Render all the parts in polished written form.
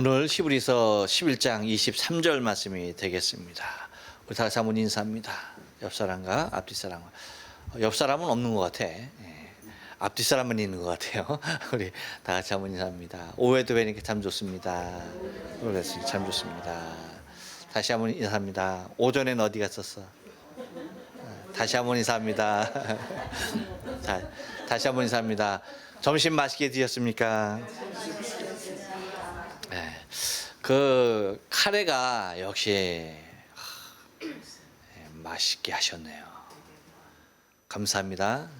오늘 히브리서 11장 23절 말씀이 되겠습니다. 우리 다 같이 한번 인사합니다. 옆 사람과 앞뒤 사람과. 옆 사람은 없는 것 같아. 앞뒤 사람은 있는 것 같아요. 우리 다 같이 한번 인사합니다. 오해도 뵈니까 참 좋습니다. 그랬으니 참 좋습니다. 다시 한번 인사합니다. 오전엔 어디 갔었어? 다시 한번 인사합니다. 자, 다시 한번 인사합니다. 점심 맛있게 드셨습니까? 네. 그 카레가 역시 맛있게 하셨네요. 감사합니다.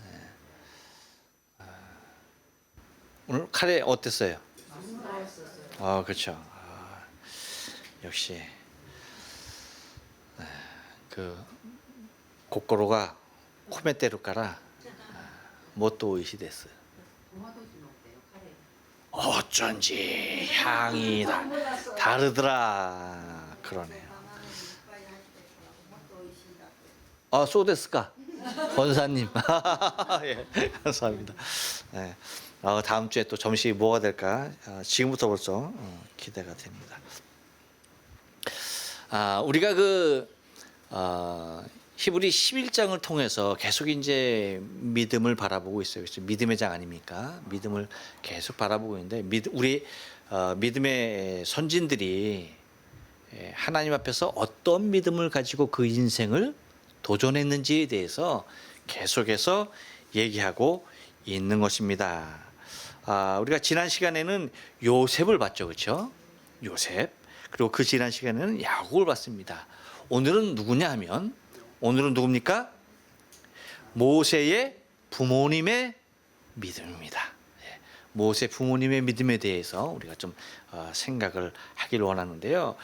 오늘 카레 어땠어요? 그렇죠. 역시 그 고꼬로가 코메테루까라 뭣도 오이시 됐어요. 어쩐지 향이 다르더라. 그러네요. 소데스까 권사님. 예, 감사합니다. 네. 다음 주에 또 점심이 뭐가 될까? 지금부터 벌써 기대가 됩니다. 우리가 히브리 11장을 통해서 계속 이제 믿음을 바라보고 있어요. 그렇죠? 믿음의 장 아닙니까? 믿음을 계속 바라보고 있는데 우리 믿음의 선진들이 하나님 앞에서 어떤 믿음을 가지고 그 인생을 도전했는지에 대해서 계속해서 얘기하고 있는 것입니다. 우리가 지난 시간에는 요셉을 봤죠. 그렇죠? 요셉. 그리고 그 지난 시간에는 야곱을 봤습니다. 오늘은 누구냐 하면 오늘은 누굽니까? 모세의 부모님의 믿음입니다. 모세 부모님의 믿음에 대해서 우리가 좀 생각을 하기를 원하는데요.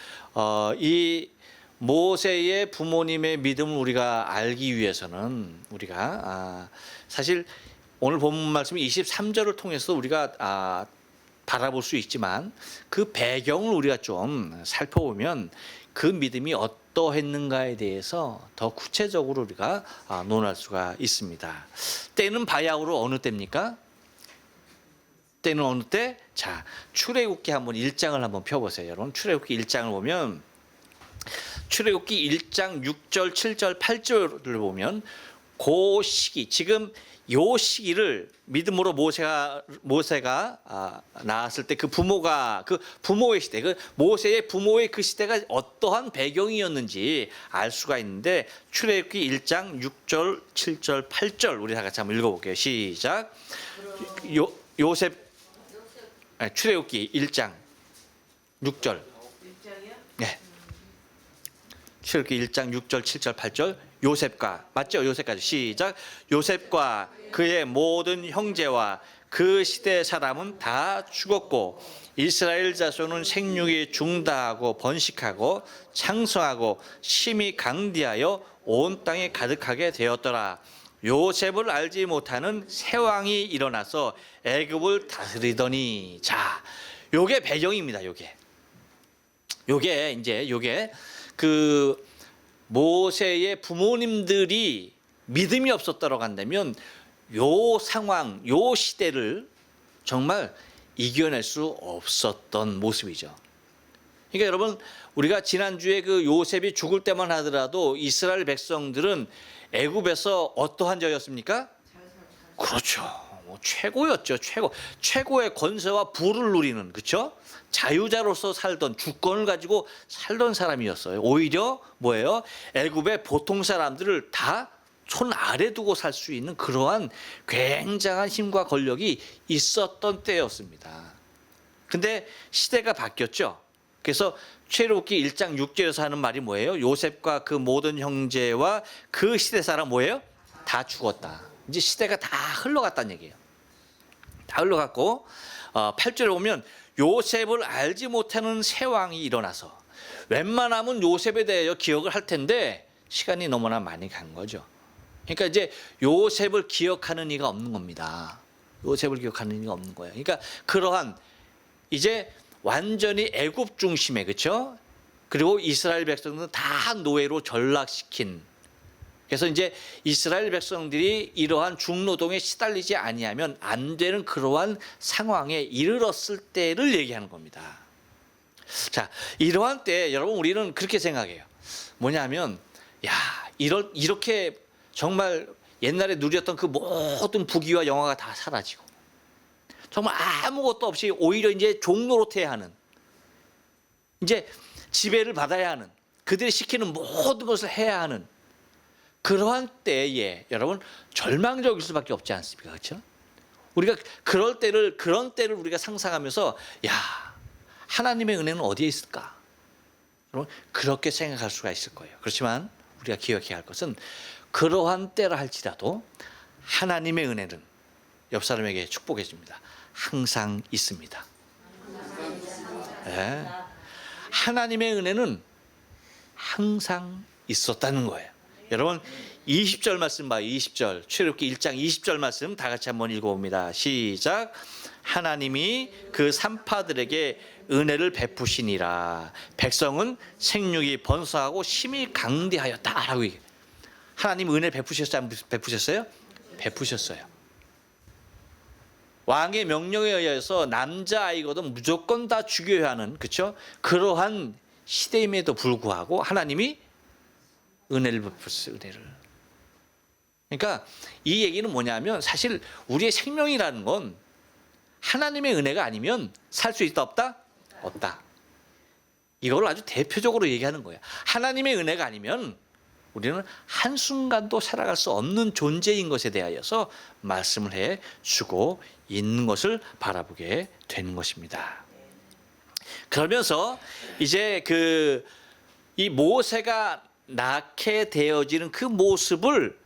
이 모세의 부모님의 믿음을 우리가 알기 위해서는 우리가 사실 오늘 본문 말씀 23절을 통해서 우리가 바라볼 수 있지만 그 배경을 우리가 좀 살펴보면 그 믿음이 어떠했는가에 대해서 더 구체적으로 우리가 논할 수가 있습니다. 때는 바야흐로 어느 때입니까? 때는 어느 때? 자, 출애굽기 한번 1장을 한번 펴보세요. 여러분 출애굽기 1장을 보면 출애굽기 1장 6절, 7절, 8절을 보면 그 시기, 지금 요 시기를 믿음으로 모세가 나왔을 때 그 부모의 시대, 그 모세의 부모의 그 시대가 어떠한 배경이었는지 알 수가 있는데 출애굽기 1장 6절, 7절, 8절 우리 다 같이 한번 읽어볼게요. 시작. 출애굽기 1장 6절. 네. 출애굽기 1장 6절, 7절, 8절. 요셉과 맞죠? 요셉까지 시작. 요셉과 그의 모든 형제와 그 시대 사람은 다 죽었고 이스라엘 자손은 생육이 중다하고 번식하고 창성하고 심히 강대하여 온 땅에 가득하게 되었더라. 요셉을 알지 못하는 새 왕이 일어나서 애굽을 다스리더니. 자, 요게 배경입니다. 요게 그 모세의 부모님들이 믿음이 없었다고 한다면 요 상황, 요 시대를 정말 이겨낼 수 없었던 모습이죠. 그러니까 여러분, 우리가 지난주에 그 요셉이 죽을 때만 하더라도 이스라엘 백성들은 애굽에서 어떠한 자였습니까? 그렇죠. 최고였죠. 최고의 권세와 부를 누리는, 그렇죠? 자유자로서 살던, 주권을 가지고 살던 사람이었어요. 오히려 뭐예요? 애굽의 보통 사람들을 다 손 아래 두고 살 수 있는 그러한 굉장한 힘과 권력이 있었던 때였습니다. 근데 시대가 바뀌었죠. 그래서 출애굽기 1장 6절에서 하는 말이 뭐예요? 요셉과 그 모든 형제와 그 시대 사람 뭐예요? 다 죽었다. 이제 시대가 다 흘러갔다는 얘기예요. 다 흘러갔고 8절에 보면 요셉을 알지 못하는 새 왕이 일어나서, 웬만하면 요셉에 대하여 기억을 할 텐데 시간이 너무나 많이 간 거죠. 그러니까 이제 요셉을 기억하는 이가 없는 겁니다. 요셉을 기억하는 이가 없는 거예요. 그러니까 그러한 이제 완전히 애굽 중심에, 그렇죠? 그리고 이스라엘 백성들은 다 노예로 전락시킨, 그래서 이제 이스라엘 백성들이 이러한 중노동에 시달리지 아니하면 안 되는 그러한 상황에 이르렀을 때를 얘기하는 겁니다. 자, 이러한 때 여러분 우리는 그렇게 생각해요. 뭐냐면 야, 이렇게 정말 옛날에 누렸던 그 모든 부귀와 영화가 다 사라지고 정말 아무것도 없이 오히려 이제 종노릇해야 하는, 이제 지배를 받아야 하는, 그들이 시키는 모든 것을 해야 하는 그러한 때에 여러분 절망적일 수밖에 없지 않습니까? 그렇죠? 우리가 그런 때를 우리가 상상하면서 야, 하나님의 은혜는 어디에 있을까? 여러분 그렇게 생각할 수가 있을 거예요. 그렇지만 우리가 기억해야 할 것은 그러한 때라 할지라도 하나님의 은혜는 옆 사람에게 축복해 줍니다. 항상 있습니다. 네. 하나님의 은혜는 항상 있었다는 거예요. 여러분 20절 말씀 봐요. 20절 출애굽기 1장 20절 말씀 다 같이 한번 읽어봅니다. 시작. 하나님이 그 산파들에게 은혜를 베푸시니라. 백성은 생육이 번성하고 심히 강대하였다라고 얘기해요. 하나님 은혜 베푸셨어요? 안 베푸셨어요? 베푸셨어요. 왕의 명령에 의해서 남자아이거든 무조건 다 죽여야 하는, 그렇죠? 그러한 시대임에도 불구하고 하나님이 은혜를 베푸셨어요. 은혜를. 그러니까 이 얘기는 뭐냐면 사실 우리의 생명이라는 건 하나님의 은혜가 아니면 살 수 있다 없다? 없다. 이걸 아주 대표적으로 얘기하는 거예요. 하나님의 은혜가 아니면 우리는 한순간도 살아갈 수 없는 존재인 것에 대하여서 말씀을 해 주고 있는 것을 바라보게 되는 것입니다. 그러면서 이제 이 모세가 낳게 되어지는 그 모습을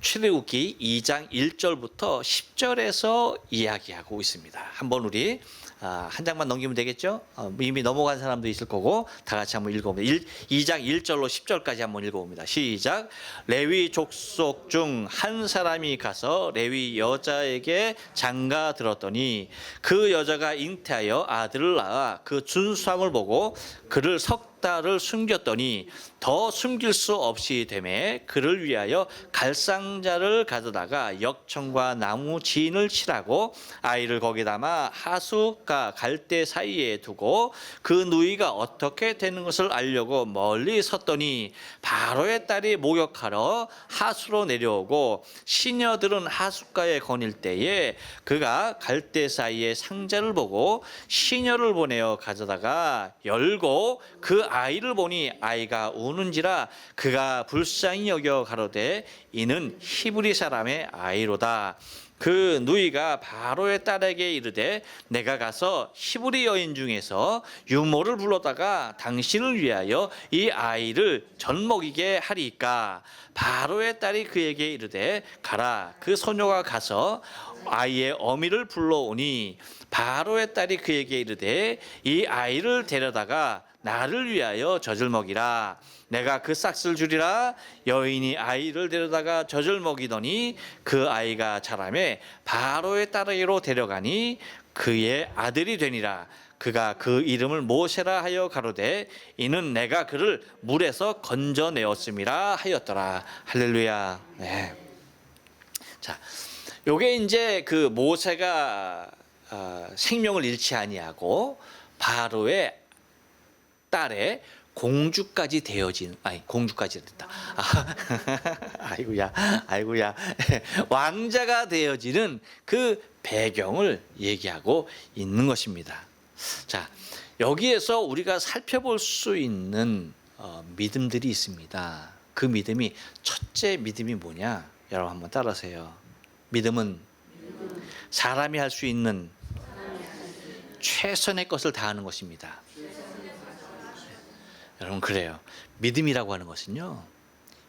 출애굽기 2장 1절부터 10절에서 이야기하고 있습니다. 한번 우리 한 장만 넘기면 되겠죠? 이미 넘어간 사람도 있을 거고 다 같이 한번 읽어봅니다. 2장 1절로 10절까지 한번 읽어봅니다. 시작. 레위 족속 중 한 사람이 가서 레위 여자에게 장가 들었더니 그 여자가 잉태하여 아들을 낳아 그 준수함을 보고 그를 석 달을 숨겼더니 더 숨길 수 없이 되매 그를 위하여 갈상자를 가져다가 역청과 나무 진을 칠하고 아이를 거기 담아 하숫과 갈대 사이에 두고 그 누이가 어떻게 되는 것을 알려고 멀리 섰더니 바로의 딸이 목욕하러 하수로 내려오고 시녀들은 하숫가에 거닐 때에 그가 갈대 사이에 상자를 보고 시녀를 보내어 가져다가 열고 그 아이를 보니 아이가 우는지라 그가 불쌍히 여겨 가로되 이는 히브리 사람의 아이로다. 그 누이가 바로의 딸에게 이르되 내가 가서 히브리 여인 중에서 유모를 불러다가 당신을 위하여 이 아이를 젖먹이게 하리이까. 바로의 딸이 그에게 이르되 가라. 그 소녀가 가서 아이의 어미를 불러오니 바로의 딸이 그에게 이르되 이 아이를 데려다가 나를 위하여 젖을 먹이라. 내가 그 싹을 주리라. 여인이 아이를 데려다가 젖을 먹이더니 그 아이가 자라매 바로의 딸에게로 데려가니 그의 아들이 되니라. 그가 그 이름을 모세라 하여 가로되 이는 내가 그를 물에서 건져내었음이라 하였더라. 할렐루야. 네. 자, 요게 이제 그 모세가 생명을 잃지 아니하고 바로의 딸의 공주까지 되어진, 공주까지 됐다. 아이고야. 왕자가 되어지는 그 배경을 얘기하고 있는 것입니다. 자, 여기에서 우리가 살펴볼 수 있는 믿음들이 있습니다. 그 믿음이, 첫째 믿음이 뭐냐? 여러분 한번 따라하세요. 믿음은 사람이 할 수 있는 최선의 것을 다하는 것입니다. 여러분 그래요. 믿음이라고 하는 것은요,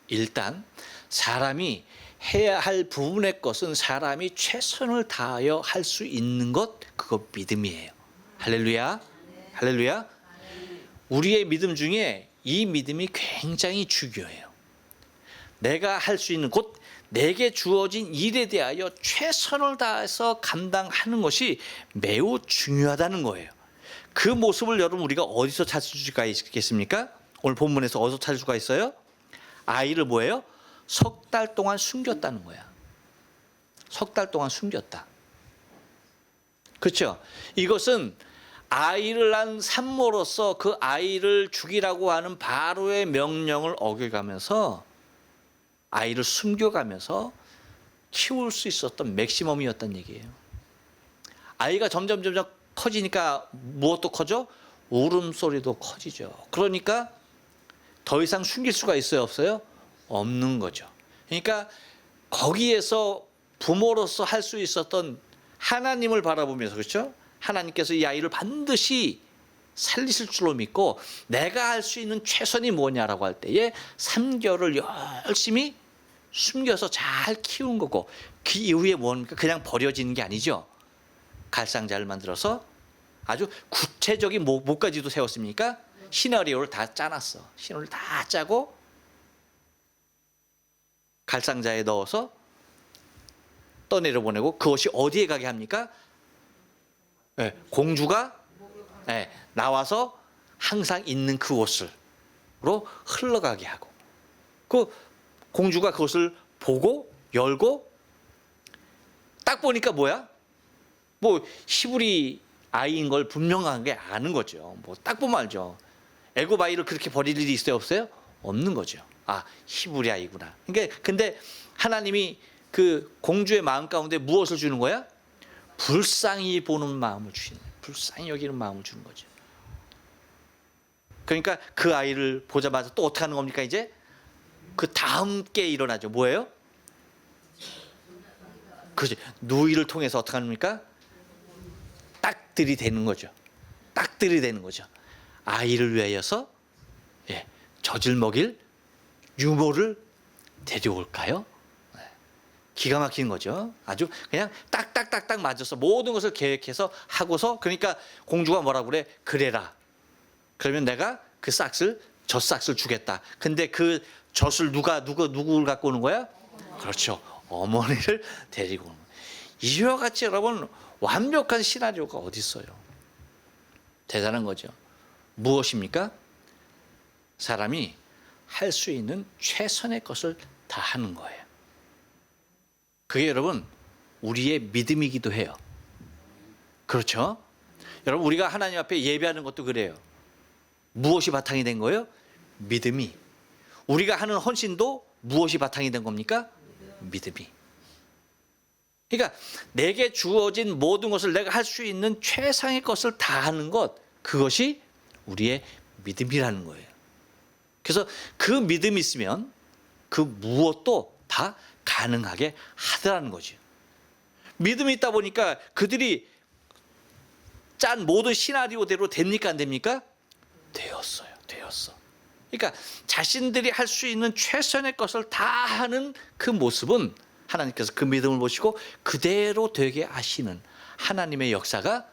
일단 사람이 해야 할 부분의 것은 사람이 최선을 다하여 할 수 있는 것, 그거 믿음이에요. 할렐루야. 할렐루야. 우리의 믿음 중에 이 믿음이 굉장히 중요해요. 내가 할 수 있는, 곧 내게 주어진 일에 대하여 최선을 다해서 감당하는 것이 매우 중요하다는 거예요. 그 모습을 여러분 우리가 어디서 찾을 수가 있겠습니까? 오늘 본문에서 어디서 찾을 수가 있어요? 아이를 뭐예요? 석 달 동안 숨겼다는 거야. 석 달 동안 숨겼다. 그렇죠? 이것은 아이를 낳은 산모로서 그 아이를 죽이라고 하는 바로의 명령을 어겨가면서 아이를 숨겨가면서 키울 수 있었던 맥시멈이었단 얘기예요. 아이가 점점 커지니까 무엇도 커져? 울음소리도 커지죠. 그러니까 더 이상 숨길 수가 있어요, 없어요? 없는 거죠. 그러니까 거기에서 부모로서 할 수 있었던 하나님을 바라보면서, 그렇죠? 하나님께서 이 아이를 반드시 살리실 줄로 믿고 내가 할 수 있는 최선이 뭐냐라고 할 때에 3개월을 열심히 숨겨서 잘 키운 거고, 그 이후에 뭡니까? 그냥 버려지는 게 아니죠. 갈상자를 만들어서 아주 구체적인 뭐까지도 세웠습니까? 시나리오를 다 짜놨어. 시나리오를 다 짜고 갈상자에 넣어서 떠내려 보내고, 그것이 어디에 가게 합니까? 네, 공주가 나와서 항상 있는 그곳으로 흘러가게 하고, 그 공주가 그것을 보고 열고 딱 보니까 뭐야? 뭐 히브리 아이인 걸 분명하게 아는 거죠. 뭐 딱 보면 알죠. 애굽 아이를 그렇게 버릴 일이 있어요, 없어요? 없는 거죠. 아, 히브리 아이구나. 그러니까 근데 하나님이 그 공주의 마음 가운데 무엇을 주는 거야? 불쌍히 보는 마음을 주시는 거예요. 불쌍히 여기는 마음을 주는 거죠. 그러니까 그 아이를 보자마자 또 어떻게 하는 겁니까? 이제 그 다음 게 일어나죠. 뭐예요? 그렇죠. 누이를 통해서 어떻게 합니까? 딱 들이대는 거죠. 딱 들이대는 거죠. 아이를 위하여서 젖을 먹일 유모를 데려올까요? 기가 막힌 거죠. 아주 그냥 딱딱딱딱 맞아서 모든 것을 계획해서 하고서, 그러니까 공주가 뭐라고 그래? 그래라. 그러면 내가 그 젖 싹을 주겠다. 근데 그 젖을 누구를 갖고 오는 거야? 그렇죠. 어머니를 데리고 오는 거예요. 이와 같이 여러분 완벽한 시나리오가 어디 있어요? 대단한 거죠. 무엇입니까? 사람이 할 수 있는 최선의 것을 다 하는 거예요. 그게 여러분 우리의 믿음이기도 해요. 그렇죠? 여러분 우리가 하나님 앞에 예배하는 것도 그래요. 무엇이 바탕이 된 거예요? 믿음이. 우리가 하는 헌신도 무엇이 바탕이 된 겁니까? 믿음이. 그러니까 내게 주어진 모든 것을 내가 할 수 있는 최상의 것을 다 하는 것, 그것이 우리의 믿음이라는 거예요. 그래서 그 믿음이 있으면 그 무엇도 다 가능하게 하더라는 거죠. 믿음이 있다 보니까 그들이 짠 모든 시나리오대로 됩니까, 안 됩니까? 되었어. 그러니까 자신들이 할 수 있는 최선의 것을 다 하는 그 모습은 하나님께서 그 믿음을 보시고 그대로 되게 하시는 하나님의 역사가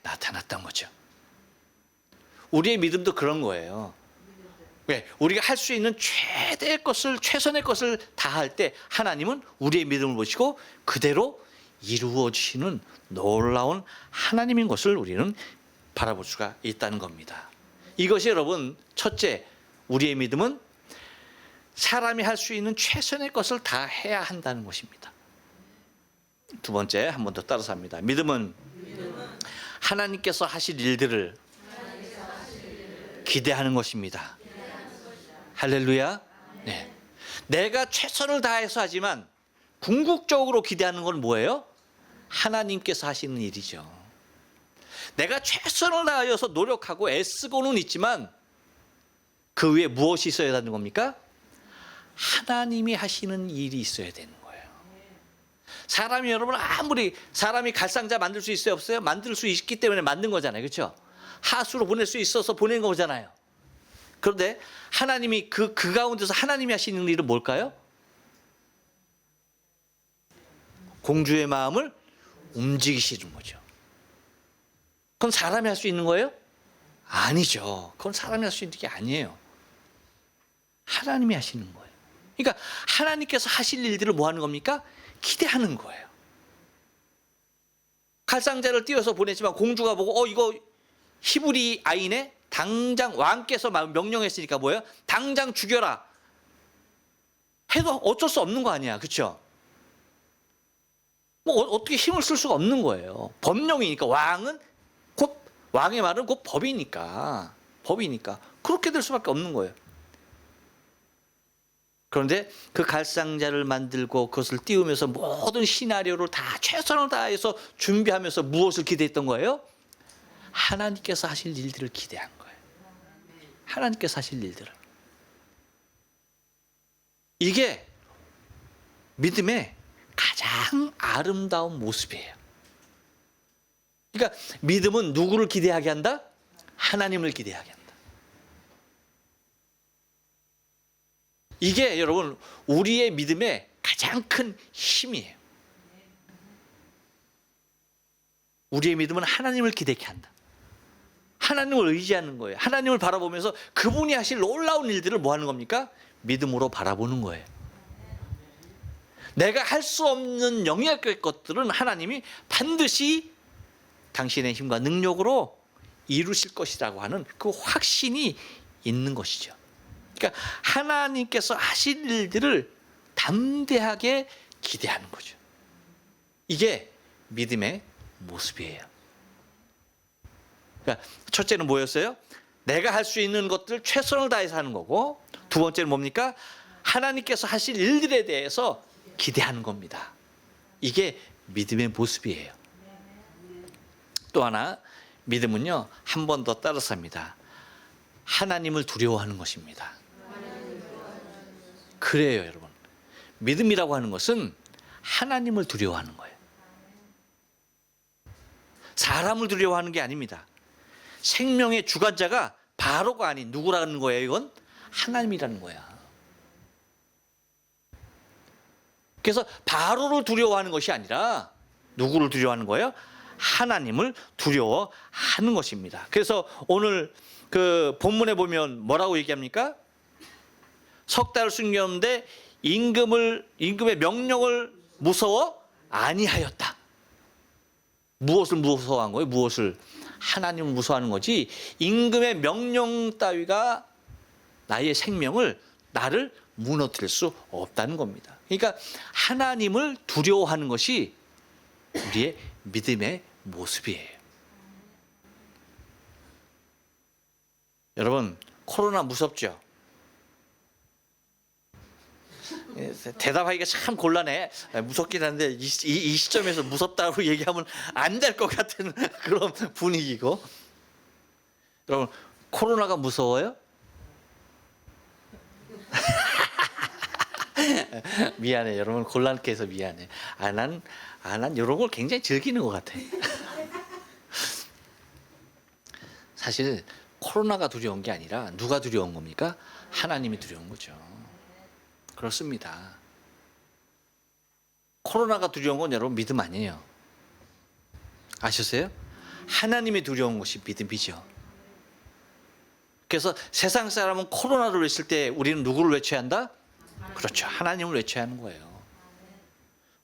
나타났던 거죠. 우리의 믿음도 그런 거예요. 왜? 우리가 할 수 있는 최대의 것을, 최선의 것을 다 할 때 하나님은 우리의 믿음을 보시고 그대로 이루어 주시는 놀라운 하나님인 것을 우리는 바라볼 수가 있다는 겁니다. 이것이 여러분 첫째, 우리의 믿음은 사람이 할 수 있는 최선의 것을 다 해야 한다는 것입니다. 두 번째, 한 번 더 따라서 합니다. 믿음은 하나님께서 하실 일들을 기대하는 것입니다. 할렐루야. 네. 내가 최선을 다해서 하지만 궁극적으로 기대하는 건 뭐예요? 하나님께서 하시는 일이죠. 내가 최선을 다하여서 노력하고 애쓰고는 있지만 그 위에 무엇이 있어야 하는 겁니까? 하나님이 하시는 일이 있어야 되는 거예요. 사람이 여러분 아무리 사람이 갈상자 만들 수 있어요, 없어요? 만들 수 있기 때문에 만든 거잖아요. 그렇죠? 하수로 보낼 수 있어서 보낸 거잖아요. 그런데 하나님이 그 가운데서 하나님이 하시는 일은 뭘까요? 공주의 마음을 움직이시는 거죠. 그건 사람이 할 수 있는 거예요? 아니죠. 그건 사람이 할 수 있는 게 아니에요. 하나님이 하시는 거예요. 그러니까 하나님께서 하실 일들을 뭐 하는 겁니까? 기대하는 거예요. 갈상자를 띄워서 보냈지만 공주가 보고 이거 히브리 아이네? 당장 왕께서 명령했으니까 뭐예요? 당장 죽여라 해도 어쩔 수 없는 거 아니야. 그렇죠? 뭐 어떻게 힘을 쓸 수가 없는 거예요. 법령이니까 왕은 곧 왕의 말은 곧 법이니까 그렇게 될 수밖에 없는 거예요. 그런데 그 갈상자를 만들고 그것을 띄우면서 모든 시나리오를 다 최선을 다해서 준비하면서 무엇을 기대했던 거예요? 하나님께서 하실 일들을 기대한 거예요. 하나님께서 하실 일들을. 이게 믿음의 가장 아름다운 모습이에요. 그러니까 믿음은 누구를 기대하게 한다? 하나님을 기대하게 한다. 이게 여러분 우리의 믿음의 가장 큰 힘이에요. 우리의 믿음은 하나님을 기대케 한다. 하나님을 의지하는 거예요. 하나님을 바라보면서 그분이 하실 놀라운 일들을 뭐 하는 겁니까? 믿음으로 바라보는 거예요. 내가 할 수 없는 영역의 것들은 하나님이 반드시 당신의 힘과 능력으로 이루실 것이라고 하는 그 확신이 있는 것이죠. 그러니까 하나님께서 하실 일들을 담대하게 기대하는 거죠. 이게 믿음의 모습이에요. 그러니까 첫째는 뭐였어요? 내가 할 수 있는 것들 최선을 다해서 하는 거고, 두 번째는 뭡니까? 하나님께서 하실 일들에 대해서 기대하는 겁니다. 이게 믿음의 모습이에요. 또 하나, 믿음은요, 한 번 더 따라서 합니다. 하나님을 두려워하는 것입니다. 그래요, 여러분. 믿음이라고 하는 것은 하나님을 두려워하는 거예요. 사람을 두려워하는 게 아닙니다. 생명의 주관자가 바로가 아닌 누구라는 거예요, 이건? 하나님이라는 거야. 그래서 바로를 두려워하는 것이 아니라 누구를 두려워하는 거예요? 하나님을 두려워하는 것입니다. 그래서 오늘 그 본문에 보면 뭐라고 얘기합니까? 석 달을 숨겼는데 임금의 명령을 무서워 아니하였다. 무엇을 무서워한 거예요? 무엇을? 하나님을 무서워하는 거지. 임금의 명령 따위가 나의 생명을, 나를 무너뜨릴 수 없다는 겁니다. 그러니까 하나님을 두려워하는 것이 우리의 믿음의 모습이에요. 여러분, 코로나 무섭죠? 대답하기가 참 곤란해. 무섭긴 한데 이 시점에서 무섭다고 얘기하면 안 될 것 같은 그런 분위기고. 여러분, 코로나가 무서워요? 미안해, 여러분 곤란케 해서 미안해. 난 이런 걸 굉장히 즐기는 것 같아. 사실 코로나가 두려운 게 아니라 누가 두려운 겁니까? 하나님이 두려운 거죠. 그렇습니다. 코로나가 두려운 건 여러분 믿음 아니에요. 아셨어요? 하나님이 두려운 것이 믿음이죠. 그래서 세상 사람은 코로나를 외칠 때 우리는 누구를 외쳐야 한다? 그렇죠. 하나님을 외쳐야 하는 거예요.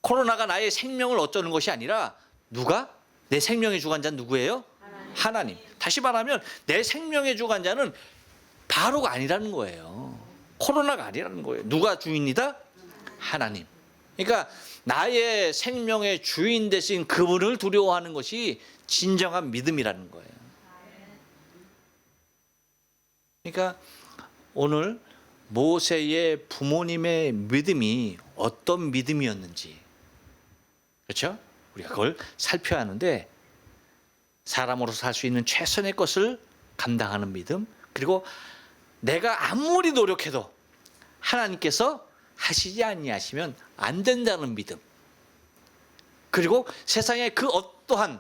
코로나가 나의 생명을 어쩌는 것이 아니라 누가? 내 생명의 주관자는 누구예요? 하나님. 다시 말하면 내 생명의 주관자는 바로가 아니라는 거예요. 코로나가 아니라는 거예요. 누가 주인이다? 하나님. 그러니까 나의 생명의 주인 대신 그분을 두려워하는 것이 진정한 믿음이라는 거예요. 그러니까 오늘 모세의 부모님의 믿음이 어떤 믿음이었는지, 그렇죠? 우리가 그걸 살펴야 하는데, 사람으로서 살 수 있는 최선의 것을 감당하는 믿음, 그리고 내가 아무리 노력해도 하나님께서 하시지 아니하시면 안 된다는 믿음, 그리고 세상에 그 어떠한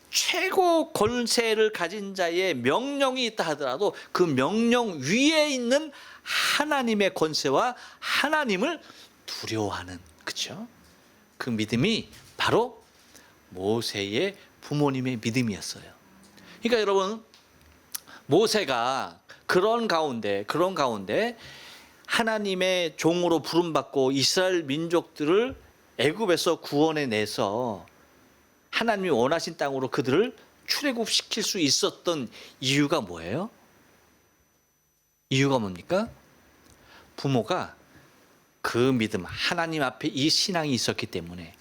최고 권세를 가진 자의 명령이 있다 하더라도 그 명령 위에 있는 하나님의 권세와 하나님을 두려워하는, 그렇죠? 그 믿음이 바로 모세의 부모님의 믿음이었어요. 그러니까 여러분, 모세가 그런 가운데 하나님의 종으로 부름받고 이스라엘 민족들을 애굽에서 구원해 내서 하나님이 원하신 땅으로 그들을 출애굽시킬 수 있었던 이유가 뭐예요? 이유가 뭡니까? 부모가 그 믿음, 하나님 앞에 이 신앙이 있었기 때문에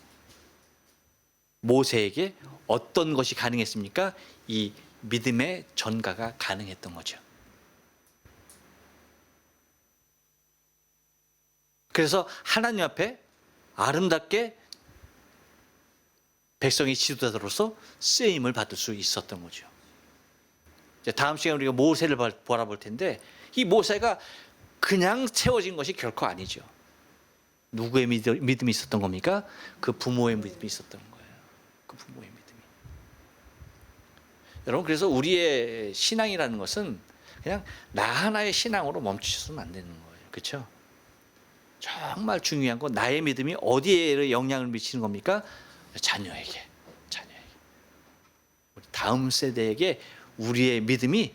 모세에게 어떤 것이 가능했습니까? 이 믿음의 전가가 가능했던 거죠. 그래서 하나님 앞에 아름답게 백성의 지도자로서 쓰임을 받을 수 있었던 거죠. 이제 다음 시간에 우리가 모세를 바라볼 텐데, 이 모세가 그냥 채워진 것이 결코 아니죠. 누구의 믿음이 있었던 겁니까? 그 부모의 믿음이 있었던 거예요. 그 부모의 믿음이. 여러분, 그래서 우리의 신앙이라는 것은 그냥 나 하나의 신앙으로 멈추셔서는 안 되는 거예요. 그렇죠? 정말 중요한 건 나의 믿음이 어디에 영향을 미치는 겁니까? 자녀에게. 우리 다음 세대에게 우리의 믿음이,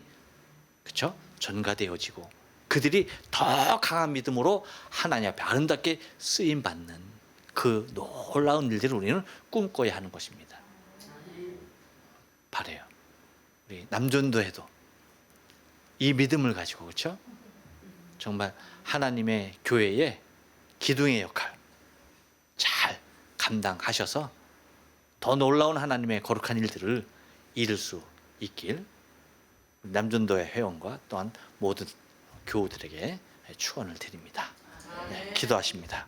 그렇죠? 전가되어지고 그들이 더 강한 믿음으로 하나님 앞에 아름답게 쓰임 받는 그 놀라운 일들을 우리는 꿈꿔야 하는 것입니다. 바래요. 우리 남전도에도 이 믿음을 가지고, 그렇죠? 정말 하나님의 교회의 기둥의 역할 잘 감당하셔서 더 놀라운 하나님의 거룩한 일들을 이룰 수 있길 남전도의 회원과 또한 모든 교우들에게 축원을 드립니다. 네, 기도하십니다.